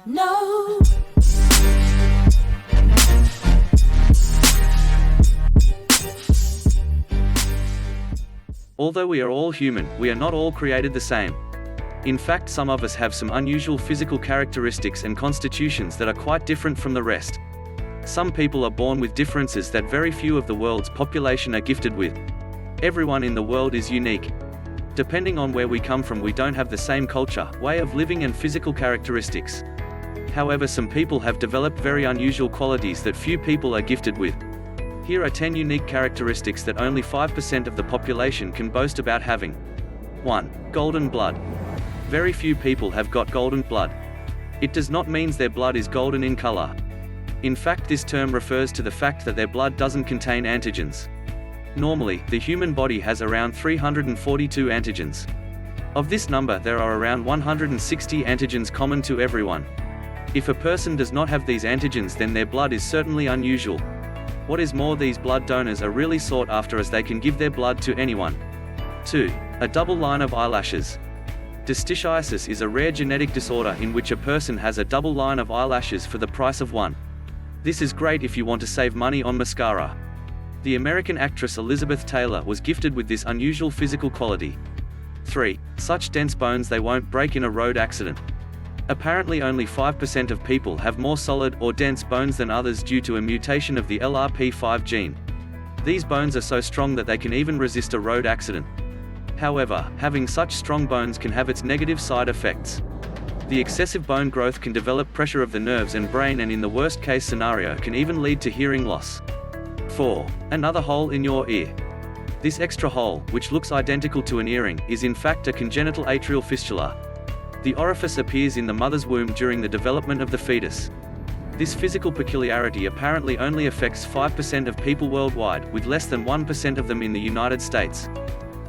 No. Although we are all human, we are not all created the same. In fact, some of us have some unusual physical characteristics and constitutions that are quite different from the rest. Some people are born with differences that very few of the world's population are gifted with. Everyone in the world is unique. Depending on where we come from, we don't have the same culture, way of living and physical characteristics. However, some people have developed very unusual qualities that few people are gifted with. Here are 10 unique characteristics that only 5% of the population can boast about having. 1. Golden blood. Very few people have got golden blood. It does not mean their blood is golden in color. In fact, this term refers to the fact that their blood doesn't contain antigens. Normally, the human body has around 342 antigens. Of this number, there are around 160 antigens common to everyone. If a person does not have these antigens, then their blood is certainly unusual. What is more, these blood donors are really sought after, as they can give their blood to anyone. 2. A double line of eyelashes. Dysticiosis is a rare genetic disorder in which a person has a double line of eyelashes for the price of one. This is great if you want to save money on mascara. The American actress Elizabeth Taylor was gifted with this unusual physical quality. 3. Such dense bones they won't break in a road accident. Apparently only 5% of people have more solid or dense bones than others due to a mutation of the LRP5 gene. These bones are so strong that they can even resist a road accident. However, having such strong bones can have its negative side effects. The excessive bone growth can develop pressure of the nerves and brain, and in the worst case scenario can even lead to hearing loss. 4. Another hole in your ear. This extra hole, which looks identical to an earring, is in fact a congenital atrial fistula. The orifice appears in the mother's womb during the development of the fetus. This physical peculiarity apparently only affects 5% of people worldwide, with less than 1% of them in the United States.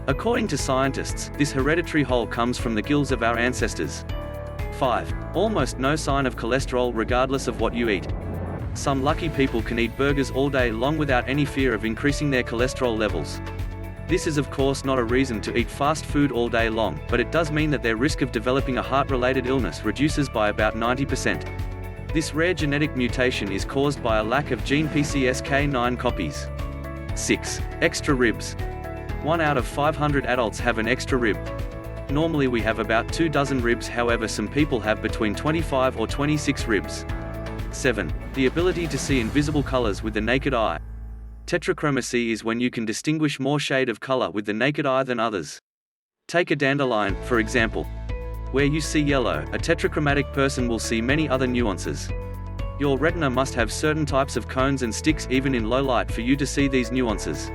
According to scientists, this hereditary hole comes from the gills of our ancestors. 5. Almost no sign of cholesterol regardless of what you eat. Some lucky people can eat burgers all day long without any fear of increasing their cholesterol levels. This is of course not a reason to eat fast food all day long, but it does mean that their risk of developing a heart-related illness reduces by about 90%. This rare genetic mutation is caused by a lack of gene PCSK9 copies. 6. Extra ribs. 1 out of 500 adults have an extra rib. Normally we have about 2 dozen ribs, however some people have between 25 or 26 ribs. 7. The ability to see invisible colors with the naked eye. Tetrachromacy is when you can distinguish more shade of color with the naked eye than others. Take a dandelion, for example. Where you see yellow, a tetrachromatic person will see many other nuances. Your retina must have certain types of cones and sticks even in low light for you to see these nuances.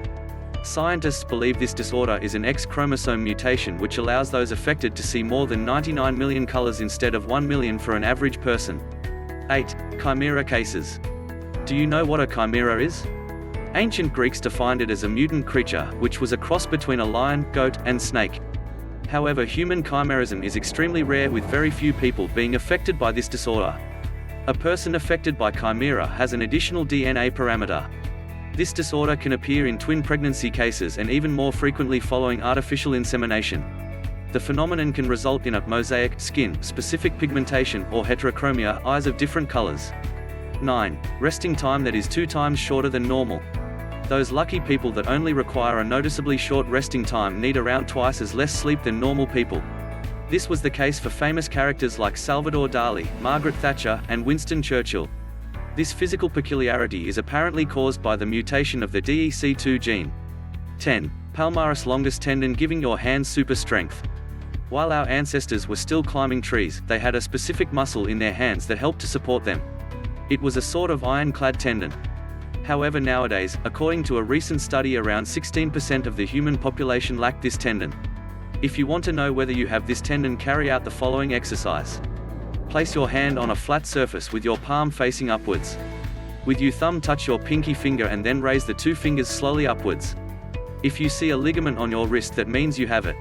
Scientists believe this disorder is an X chromosome mutation which allows those affected to see more than 99 million colors instead of 1 million for an average person. 8. Chimera cases. Do you know what a chimera is? Ancient Greeks defined it as a mutant creature, which was a cross between a lion, goat, and snake. However, human chimerism is extremely rare, with very few people being affected by this disorder. A person affected by chimera has an additional DNA parameter. This disorder can appear in twin pregnancy cases and even more frequently following artificial insemination. The phenomenon can result in a mosaic, skin, specific pigmentation, or heterochromia, eyes of different colors. 9. Resting time that is 2 times shorter than normal. Those lucky people that only require a noticeably short resting time need around twice as less sleep than normal people. This was the case for famous characters like Salvador Dali, Margaret Thatcher, and Winston Churchill. This physical peculiarity is apparently caused by the mutation of the DEC2 gene. 10. Palmaris longus tendon, giving your hands super strength. While our ancestors were still climbing trees, they had a specific muscle in their hands that helped to support them. It was a sort of iron-clad tendon. However, nowadays, according to a recent study, around 16% of the human population lack this tendon. If you want to know whether you have this tendon, carry out the following exercise. Place your hand on a flat surface with your palm facing upwards. With your thumb touch your pinky finger and then raise the 2 fingers slowly upwards. If you see a ligament on your wrist, that means you have it.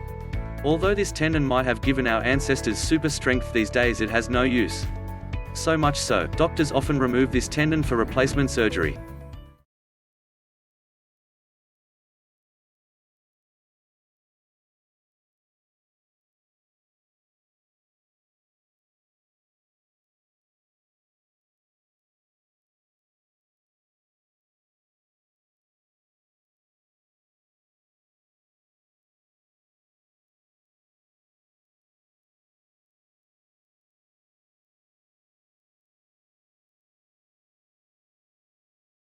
Although this tendon might have given our ancestors super strength, these days it has no use. So much so, doctors often remove this tendon for replacement surgery.